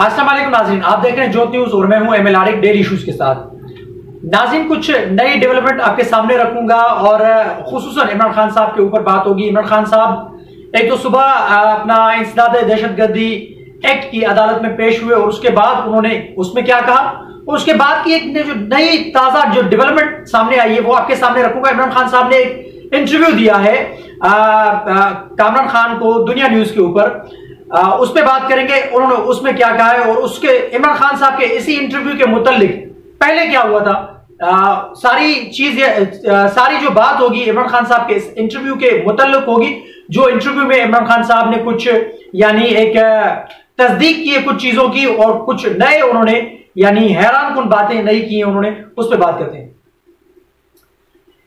अस्सलाम वालेकुम नाज़रीन, आप देख रहे हैं ज्योत न्यूज और मैं हूं एमएल आरिक डेली इश्यूज के साथ। नाज़रीन, कुछ नई डेवलपमेंट आपके सामने रखूंगा और खुसूसन इमरान खान साहब के ऊपर बात होगी। इमरान खान साहब एक तो सुबह अपना इंसदाद दहशतगर्दी एक्ट की अदालत में पेश हुए और उसके बाद उन्होंने उसमें क्या कहा और उसके बाद की एक जो नई ताजा जो डेवलपमेंट सामने आई है वो आपके सामने रखूंगा। इमरान खान साहब ने एक इंटरव्यू दिया है कामरान खान को दुनिया न्यूज के ऊपर, उस पर बात करेंगे उन्होंने उसमें क्या कहा है और उसके इमरान खान साहब के इसी इंटरव्यू के मुतालिक पहले क्या हुआ था, सारी जो बात होगी इमरान खान साहब के इस इंटरव्यू के मुतालिक होगी। जो इंटरव्यू में इमरान खान साहब ने कुछ यानी एक तस्दीक की है कुछ चीजों की और कुछ नए उन्होंने यानी हैरानकुन बातें नहीं की हैं उन्होंने, उस पर बात करते हैं।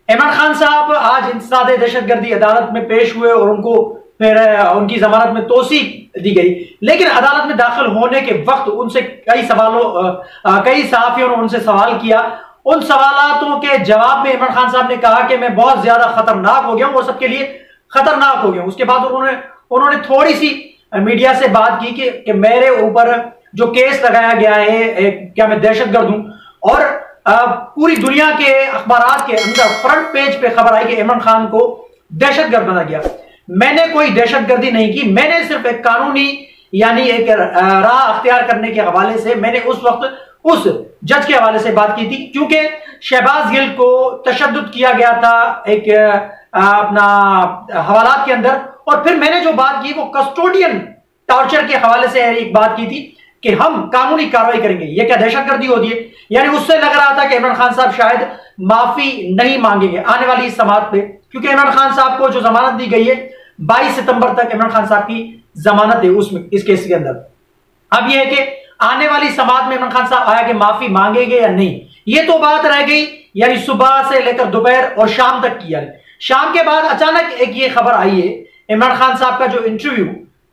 इमरान खान साहब आज इंसदाद दहशतगर्दी अदालत में पेश हुए और उनको फिर उनकी जमानत में तौसीक दी गई, लेकिन अदालत में दाखिल होने के वक्त उनसे कई सहाफियों ने उनसे सवाल किया। उन सवालों के जवाब में इमरान खान साहब ने कहा कि मैं बहुत ज्यादा खतरनाक हो गया हूं और सबके लिए खतरनाक हो गया हूं। उसके बाद उन्होंने थोड़ी सी मीडिया से बात की कि मेरे ऊपर जो केस लगाया गया है क्या मैं दहशतगर्द हूं और पूरी दुनिया के अखबारात के अंदर फ्रंट पेज पे खबर आई कि इमरान खान को दहशतगर्द बना गया। मैंने कोई दहशतगर्दी नहीं की, मैंने सिर्फ एक कानूनी यानी एक राह अख्तियार करने के हवाले से मैंने उस वक्त उस जज के हवाले से बात की थी, क्योंकि शहबाज गिल को तशद्दुद किया गया था एक अपना हवालात के अंदर, और फिर मैंने जो बात की वो कस्टोडियन टॉर्चर के हवाले से एक बात की थी कि हम कानूनी कार्रवाई करेंगे। ये क्या दहशतगर्दी होती है? यानी उससे लग रहा था कि इमरान खान साहब शायद माफी नहीं मांगेंगे आने वाली इस समाअत पे, क्योंकि इमरान खान साहब को जो जमानत दी गई है 22 सितंबर तक इमरान खान साहब की जमानत है उसमें इस केस के अंदर। अब यह है कि आने वाली समाअत में इमरान खान साहब आया कि माफी मांगेंगे या नहीं, ये तो बात रह गई यानी सुबह से लेकर दोपहर और शाम तक की। यानी शाम के बाद अचानक एक ये खबर आई है इमरान खान साहब का जो इंटरव्यू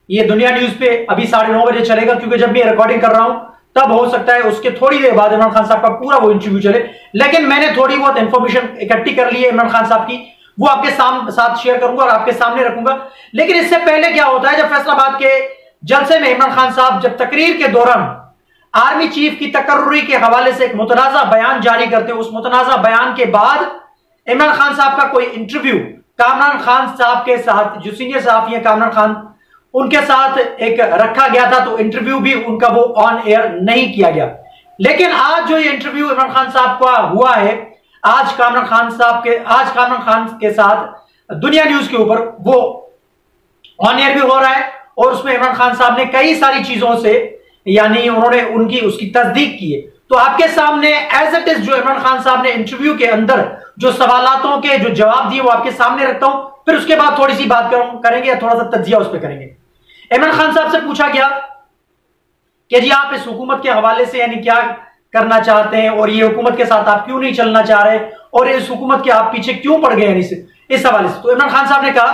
ये दुनिया न्यूज पे अभी 9:30 बजे चलेगा, क्योंकि जब मैं रिकॉर्डिंग कर रहा हूं तब हो सकता है उसके थोड़ी देर बाद इमरान खान साहब का पूरा वो इंटरव्यू चले, लेकिन मैंने थोड़ी बहुत इंफॉर्मेशन इकट्ठी कर ली है इमरान खान साहब की, वो आपके साथ शेयर करूंगा और आपके सामने रखूंगा। लेकिन इससे पहले क्या होता है, जब फैसलाबाद के जलसे में इमरान खान साहब जब तकरीर के दौरान आर्मी चीफ की तकर्रुरी के हवाले से एक मुतनाज़ा बयान जारी करते हैं, उस मुतनाज़ा बयान के बाद इमरान खान साहब का कोई इंटरव्यू कामरान खान साहब के साथ जो सीनियर सहाफी है कामरान खान उनके साथ एक रखा गया था, तो इंटरव्यू भी उनका वो ऑन एयर नहीं किया गया। लेकिन आज जो ये इंटरव्यू इमरान खान साहब का हुआ है आज कामरान खान के साथ दुनिया न्यूज के ऊपर वो ऑन एयर भी हो रहा है और उसमें इमरान खान साहब ने कई सारी चीजों से यानी उन्होंने उसकी तस्दीक की है। तो आपके सामने एज इट इज जो इमरान खान साहब ने इंटरव्यू के अंदर जो सवालातों के जो जवाब दिए वो आपके सामने रखता हूं, फिर उसके बाद थोड़ी सी बात करेंगे या थोड़ा सा तज्जिया उस पर करेंगे। इमरान खान साहब से पूछा गया कि जी आप इस हुकूमत के हवाले से यानी क्या करना चाहते हैं और ये हुकूमत के साथ आप क्यों नहीं चलना चाह रहे और इस हुकूमत के आप पीछे क्यों पड़ गए यानी इस हवाले से। तो इमरान खान साहब ने कहा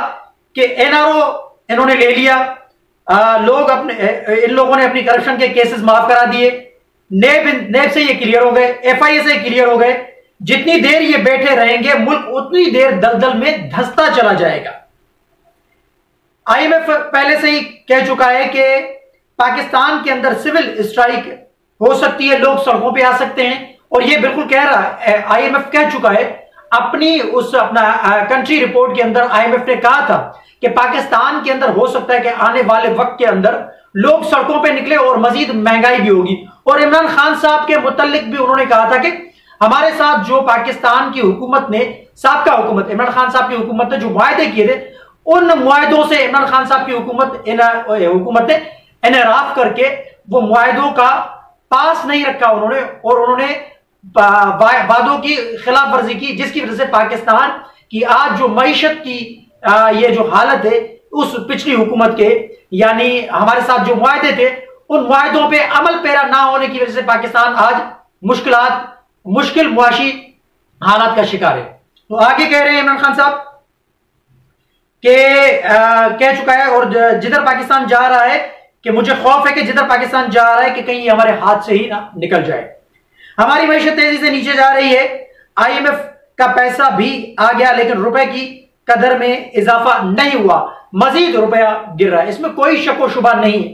कि एनआरओ इन्होंने ले लिया, इन लोगों ने अपनी करप्शन के केसेस माफ करा दिए, नेब से ये क्लियर हो गए, एफआईए से क्लियर हो गए, जितनी देर ये बैठे रहेंगे मुल्क उतनी देर दलदल में धंसता चला जाएगा। आईएमएफ पहले से ही कह चुका है कि पाकिस्तान के अंदर सिविल स्ट्राइक हो सकती है, लोग सड़कों पे आ सकते हैं, और ये बिल्कुल कह रहा है आईएमएफ कह चुका है अपनी अपना कंट्री रिपोर्ट के अंदर। आईएमएफ ने कहा था कि पाकिस्तान के अंदर हो सकता है कि आने वाले वक्त के अंदर लोग सड़कों पे निकले और मजीद महंगाई भी होगी। और इमरान खान साहब के मुतालिक भी उन्होंने कहा था कि हमारे साथ जो पाकिस्तान की हुकूमत ने साबका हुकूमत इमरान खान साहब की हुकूमत ने जो मुआहदे किए थे उन मुआहदों से इमरान खान साहब की हुकूमत ने इनराफ करके वो मुआहदों का पास नहीं रखा उन्होंने, और उन्होंने वादों की खिलाफ वर्जी की, जिसकी वजह से पाकिस्तान की आज जो मईशत की ये जो हालत है उस पिछली हुकूमत के यानी हमारे साथ जो मुआहदे थे उन मुआहदों पे अमल पैरा ना होने की वजह से पाकिस्तान आज मुश्किल मुआशी हालात का शिकार है। तो आगे कह रहे हैं इमरान खान साहब के कह चुका है और जिधर पाकिस्तान जा रहा है कि मुझे खौफ है कि जिधर पाकिस्तान जा रहा है कि कहीं हमारे हाथ से ही ना निकल जाए। हमारी मईशत तेजी से नीचे जा रही है, आईएमएफ का पैसा भी आ गया लेकिन रुपए की कदर में इजाफा नहीं हुआ, मजीद रुपया गिर रहा है, इसमें कोई शक व शुबा नहीं है।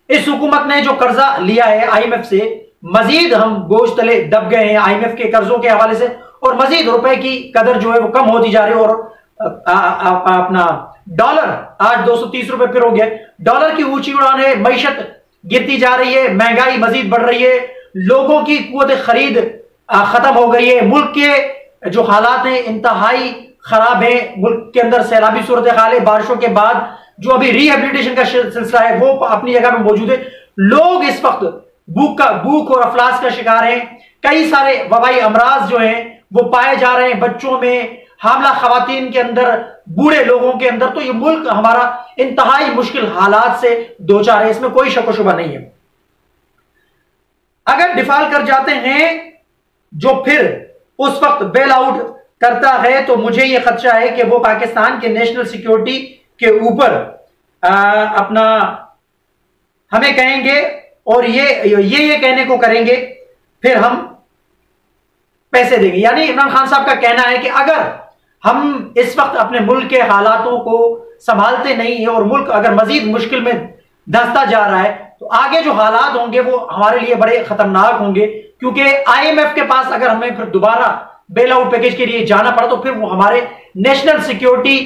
इस हुकूमत ने जो कर्जा लिया है आईएमएफ से, मजीद हम बोझ तले दब गए हैं आईएमएफ के कर्जों के हवाले से, और मजीद रुपए की कदर जो है वो कम होती जा रही है। और अपना डॉलर आज 230 रुपए फिर हो गया। डॉलर की ऊंची उड़ान है, मईशत गिरती जा रही है, महंगाई मजीद बढ़ रही है, लोगों की कुव्वत खरीद खत्म हो गई है। मुल्क के जो हालात हैं इंतहाई खराब है। मुल्क के अंदर सैलाबी सूरत हाल है, बारिशों के बाद जो अभी रिहेबिलिटेशन का सिलसिला है वो अपनी जगह पे मौजूद है। लोग इस वक्त भूख और अफलास का शिकार हैं। कई सारे वबाई अमराज जो हैं वो पाए जा रहे हैं बच्चों में, हामला खवातीन के अंदर, बूढ़े लोगों के अंदर। तो ये मुल्क हमारा इंतहाई मुश्किल हालात से दो चार है, इसमें कोई शक व शुबा नहीं है। अगर डिफॉल्ट कर जाते हैं जो फिर उस वक्त बेल आउट करता है, तो मुझे यह खदशा है कि वो पाकिस्तान के नेशनल सिक्योरिटी के ऊपर अपना हमें कहेंगे और ये कहने को करेंगे फिर हम पैसे देंगे। यानी इमरान खान साहब का कहना है कि अगर हम इस वक्त अपने मुल्क के हालातों को संभालते नहीं है और मुल्क अगर मजीद मुश्किल में धंसता जा रहा है, तो आगे जो हालात होंगे वो हमारे लिए बड़े खतरनाक होंगे। क्योंकि आईएमएफ के पास अगर हमें फिर दोबारा बेल आउट पैकेज के लिए जाना पड़ा, तो फिर वो हमारे नेशनल सिक्योरिटी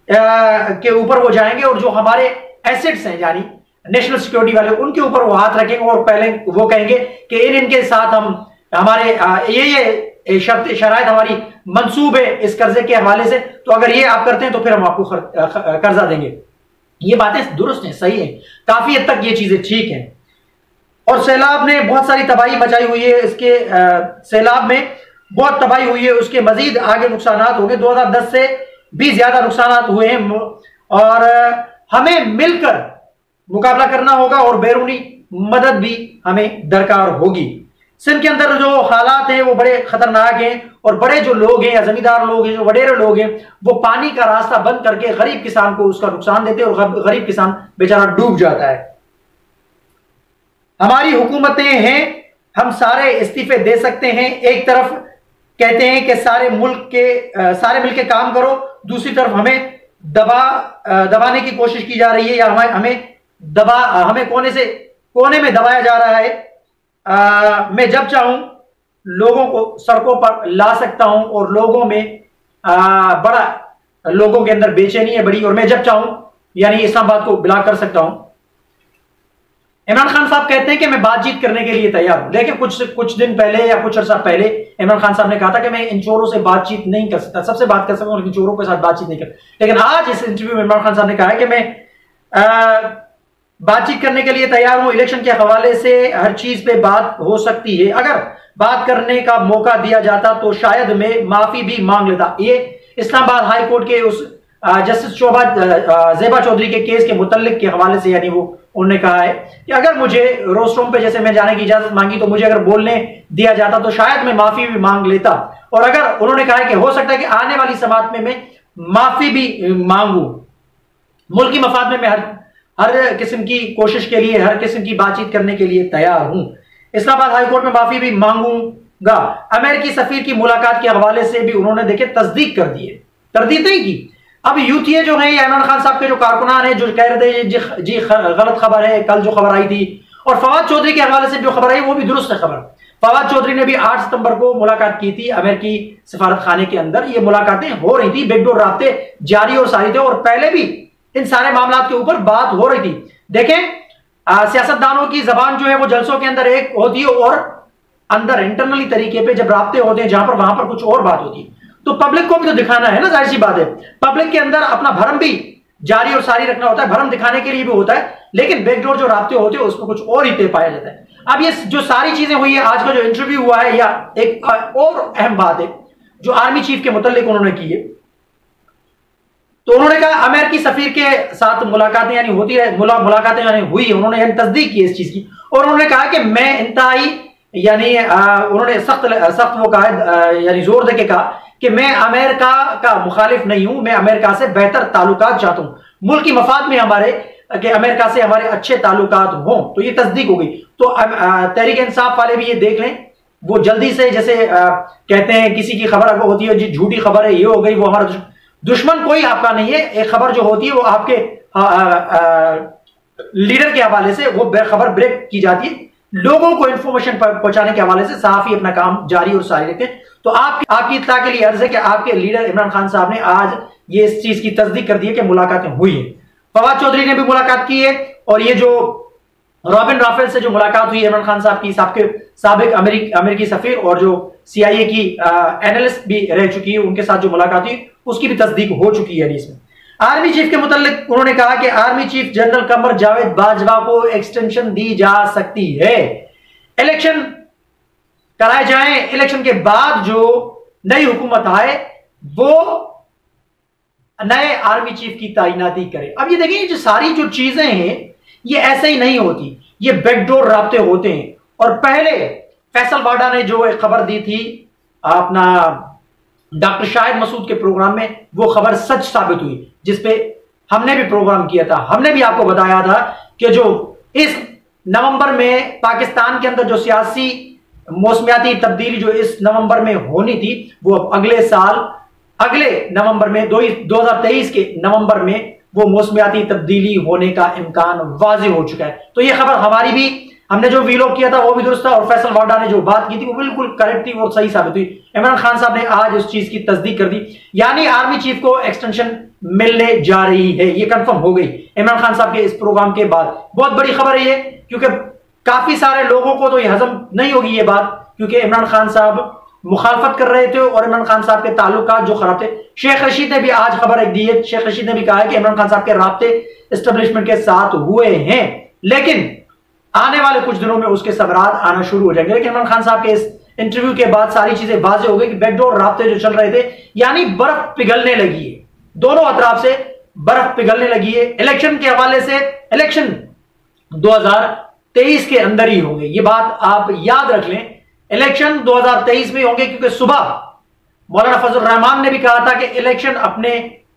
के ऊपर वो जाएंगे और जो हमारे एसेट्स हैं यानी नेशनल सिक्योरिटी वाले, उनके ऊपर वो हाथ रखेंगे और पहले वो कहेंगे कि इनके साथ हम हमारे ये शर्त शराइत हमारी मंसूब है इस कर्जे के हवाले से, तो अगर ये आप करते हैं तो फिर हम आपको कर्जा देंगे। ये बातें दुरुस्त हैं, सही है, काफी हद तक ये चीजें ठीक हैं। और सैलाब ने बहुत सारी तबाही मचाई हुई है, इसके सैलाब में बहुत तबाही हुई है, उसके मजीद आगे नुकसान होंगे। 2010 से भी ज्यादा नुकसान हुए हैं और हमें मिलकर मुकाबला करना होगा और बैरूनी मदद भी हमें दरकार होगी। सिंध के अंदर जो हालात हैं वो बड़े खतरनाक हैं और बड़े जो लोग हैं या जमींदार लोग हैं, जो वडेरे लोग हैं, वो पानी का रास्ता बंद करके गरीब किसान को उसका नुकसान देते हैं और गरीब किसान बेचारा डूब जाता है। हमारी हुकूमतें हैं, हम सारे इस्तीफे दे सकते हैं। एक तरफ कहते हैं कि सारे मिलके काम करो, दूसरी तरफ हमें दबाने की कोशिश की जा रही है या हमें कोने में दबाया जा रहा है। मैं जब चाहूं लोगों को सड़कों पर ला सकता हूं और लोगों के अंदर बेचैनी है बड़ी, और मैं जब चाहूं यानी इस्लामाबाद को ब्लॉक कर सकता हूं। इमरान खान साहब कहते हैं कि मैं बातचीत करने के लिए तैयार हूं, लेकिन कुछ दिन पहले या कुछ अर्सा पहले इमरान खान साहब ने कहा था कि मैं इन चोरों से बातचीत नहीं कर सकता, सबसे बात कर सकता हूं लेकिन चोरों के साथ बातचीत नहीं कर। लेकिन आज इस इंटरव्यू में इमरान खान साहब ने कहा है कि मैं बातचीत करने के लिए तैयार हूं, इलेक्शन के हवाले से हर चीज पे बात हो सकती है, अगर बात करने का मौका दिया जाता तो शायद मैं माफी भी मांग लेता। ये इस्लामाबाद हाई कोर्ट के उस जस्टिस ज़ेबा चौधरी के केस के मुतल्लिक के हवाले से, यानी वो उन्होंने कहा है कि अगर मुझे रोस्ट्रूम पे जैसे मैं जाने की इजाजत मांगी तो मुझे अगर बोलने दिया जाता तो शायद मैं माफी भी मांग लेता। और अगर उन्होंने कहा है कि हो सकता है कि आने वाली समात में मैं माफी भी मांगू, मुल्क की मफाद में मैं हर किस्म की कोशिश के लिए, हर किस्म की बातचीत करने के लिए तैयार हूं। इस्लामाबाद हाई कोर्ट में माफी भी मांगूंगा। अमेरिकी सफीर की मुलाकात के हवाले से भी उन्होंने देखे तस्दीक कर दी है, तरदीद नहीं की। अब यूथिये जो है इमरान खान साहब के जो कारकुनान है जो कह रहे थे जी गलत खबर है, कल जो खबर आई थी, और फवाद चौधरी के हवाले से जो खबर आई वो भी दुरुस्त है खबर। फवाद चौधरी ने भी 8 सितंबर को मुलाकात की थी अमेरिकी सफारत खाने के अंदर। ये मुलाकातें हो रही थी, बैकडोर राब्ते जारी और सारी थे, और पहले भी इन सारे मामलों के ऊपर बात हो रही थी। देखें, सियासतदानों की जबान जो है वो जलसों के अंदर एक होती है और अंदर इंटरनली तरीके पे जब राब्ते होते हैं जहां पर वहां पर कुछ और बात होती है, तो पब्लिक को भी तो दिखाना है ना, जाहिर सी बात है। पब्लिक के अंदर अपना भरम भी जारी और सारी रखना होता है, भरम दिखाने के लिए भी होता है, लेकिन बैकडोर जो राब्ते होते हैं उसमें कुछ और ही तय पाया जाता है। अब ये जो सारी चीजें हुई है, आज का जो इंटरव्यू हुआ है, या एक और अहम बात है जो आर्मी चीफ के मुतल्लिक उन्होंने की है, तो उन्होंने कहा अमेरिकी सफीर के साथ मुलाकातें यानी होती है, मुलाकातें यानी हुई, उन्होंने यानी तस्दीक की इस चीज की, और उन्होंने कहा कि मैं इंतहाई यानी उन्होंने सख्त वो कहा यानी जोर देके कहा कि मैं अमेरिका का मुखालिफ नहीं हूं, मैं अमेरिका से बेहतर ताल्लुकात चाहता हूं, मुल्क की मफाद में हमारे कि अमेरिका से हमारे अच्छे ताल्लुकात हों। तो ये तस्दीक हो गई। तो तहरीक इंसाफ वाले भी ये देख लें, वो जल्दी से जैसे कहते हैं किसी की खबर अगर होती है जी झूठी खबर है, ये हो गई, वो हमारा दुश्मन कोई आपका नहीं है। एक खबर जो होती है वो आपके लीडर के हवाले से वो खबर ब्रेक की जाती है, लोगों को इंफॉर्मेशन पहुंचाने के हवाले से सहाफी अपना काम जारी और सारी रखते हैं। तो आपकी इत्तला के लिए अर्ज है कि आपके लीडर इमरान खान साहब ने आज ये इस चीज की तस्दीक कर दी है कि मुलाकातें हुई है। फवाद चौधरी ने भी मुलाकात की है, और ये जो रॉबिन राफेल से जो मुलाकात हुई है इमरान खान साहब की, साबिक अमेरिकी सफीर और जो CIA की एनालिस्ट भी रह चुकी है, उनके साथ जो मुलाकात हुई उसकी भी तस्दीक हो चुकी है। इसमें आर्मी चीफ के मुतालिक उन्होंने कहा कि army chief general Qamar Javed Bajwa को एक्सटेंशन दी जा सकती है, इलेक्शन कराए जाएं, इलेक्शन के बाद जो नई हुकूमत आए वो नए आर्मी चीफ की तैनाती करे। अब ये देखिए, जो सारी जो चीजें हैं ये ऐसे ही नहीं होती, ये बैकडोर राब्ते होते हैं। और पहले फैसल वाडा ने जो एक खबर दी थी अपना डॉक्टर शाहिद मसूद के प्रोग्राम में, वो खबर सच साबित हुई, जिसपे हमने भी प्रोग्राम किया था। हमने भी आपको बताया था कि जो इस नवंबर में पाकिस्तान के अंदर जो सियासी मौसमियाती तब्दीली जो इस नवंबर में होनी थी, वो अगले साल अगले नवंबर में 2023 के नवंबर में वो मौसमियाती तब्दीली होने का इम्कान वाज़ेह हो चुका है। तो ये खबर हमारी भी, हमने जो वीलॉग किया था वो भी दुरुस्त था, और फैसल वाडा ने जो बात की थी वो बिल्कुल करेक्ट थी, वो सही साबित हुई। इमरान खान साहब ने आज उस चीज की तस्दीक कर दी, यानी आर्मी चीफ को एक्सटेंशन मिलने जा रही है, ये कंफर्म हो गई इमरान खान साहब के इस प्रोग्राम के बाद। बहुत बड़ी खबर है ये, क्योंकि काफी सारे लोगों को तो ये हजम नहीं होगी ये बात, क्योंकि इमरान खान साहब मुखालफत कर रहे थे और इमरान खान साहब के ताल्लुकात जो खराब थे। शेख रशीद ने भी आज खबर एक दी है, शेख रशीद ने भी कहा है कि इमरान खान साहब के राब्ते एस्टेब्लिशमेंट के साथ हुए हैं, लेकिन आने वाले कुछ दिनों में उसके सबरात आना शुरू हो जाएंगे। लेकिन इमरान खान साहब के इस इंटरव्यू के बाद सारी चीजें वाज़ेह हो गई कि बैकडोर राब्ते जो चल रहे थे, यानी बर्फ पिघलने लगी है, दोनों अतराफ से बर्फ पिघलने लगी है। इलेक्शन के हवाले से इलेक्शन 2023 के अंदर ही होंगे, ये बात आप याद रख लें। इलेक्शन 2023 में होंगे, क्योंकि सुबह मौलाना फजल रहमान ने भी कहा था कि इलेक्शन अपने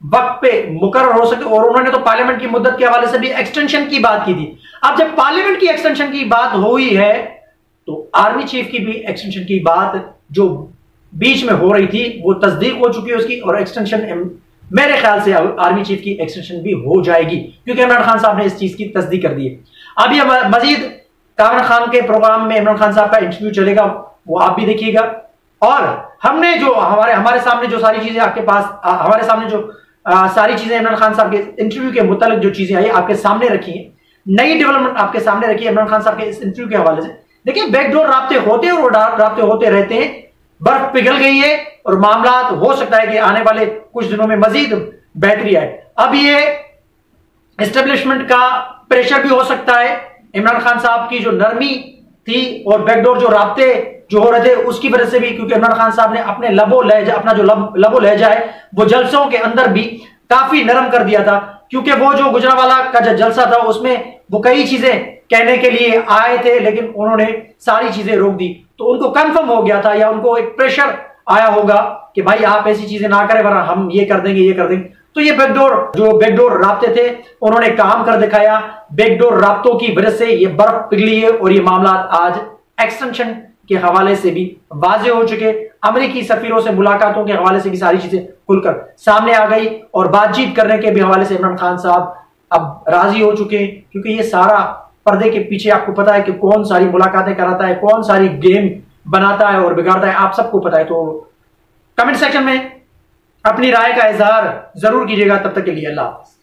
वक्त पे मुकर्रर हो सके, और उन्होंने तो पार्लियामेंट की मुद्दत के हवाले से भी एक्सटेंशन की बात की थी। अब जब पार्लियामेंट की एक्सटेंशन की बात हुई है, तो आर्मी चीफ की भी एक्सटेंशन की बात जो बीच में हो रही थी वो तस्दीक हो चुकी है उसकी, और एक्सटेंशन मेरे ख्याल से आर्मी चीफ की एक्सटेंशन भी हो जाएगी, क्योंकि इमरान खान साहब ने इस चीज की तस्दीक कर दी है। अब यह मजीद कामरान खान के प्रोग्राम में इमरान खान साहब का इंटरव्यू चलेगा, वो आप भी देखिएगा। और हमने जो हमारे सामने जो सारी चीजें आपके पास हमारे सामने जो सारी चीजें इमरान खान साहब के इंटरव्यू के मुतालिक जो चीजें आई आपके सामने रखी है, नई डेवलपमेंट आपके सामने रखी है इमरान खान साहब के इस इंटरव्यू के हवाले से। देखिए, बैकडोर राब्ते होते हैं और राब्ते होते रहते हैं, बर्फ पिघल गई है और मामला हो सकता है कि आने वाले कुछ दिनों में मजीद बेहतरी आए। अब ये एस्टेब्लिशमेंट का प्रेशर भी हो सकता है, इमरान खान साहब की जो नरमी थी और बैकडोर जो राब्ते जो हो रहे थे उसकी वजह से भी, क्योंकि इमरान खान साहब ने अपने अपना जो लबो लहजा है वो जलसों के अंदर भी काफी नरम कर दिया था, क्योंकि वो जो गुजरांवाला का जो जलसा था उसमें वो कई चीजें कहने के लिए आए थे, लेकिन उन्होंने सारी चीजें रोक दी। तो उनको कंफर्म हो गया था, या उनको एक प्रेशर आया होगा कि भाई आप ऐसी चीजें ना करें वरना हम ये कर देंगे। तो ये बैकडोर राब्ते थे, उन्होंने काम कर दिखाया। बैकडोर राब्तों की वजह से ये बर्फ पिघली है और ये मामला आज एक्सटेंशन के हवाले से भी वाज़ेह हो चुके। अमेरिकी सफीरों से मुलाकातों के हवाले से भी सारी चीजें खुलकर सामने आ गई, और बातचीत करने के भी हवाले से इमरान खान साहब अब राजी हो चुके हैं, क्योंकि ये सारा पर्दे के पीछे आपको पता है कि कौन सारी मुलाकातें कराता है, कौन सारी गेम बनाता है और बिगाड़ता है, आप सबको पता है। तो कमेंट सेक्शन में अपनी राय का इजहार जरूर कीजिएगा। तब तक के लिए अल्लाह हाफ़िज़।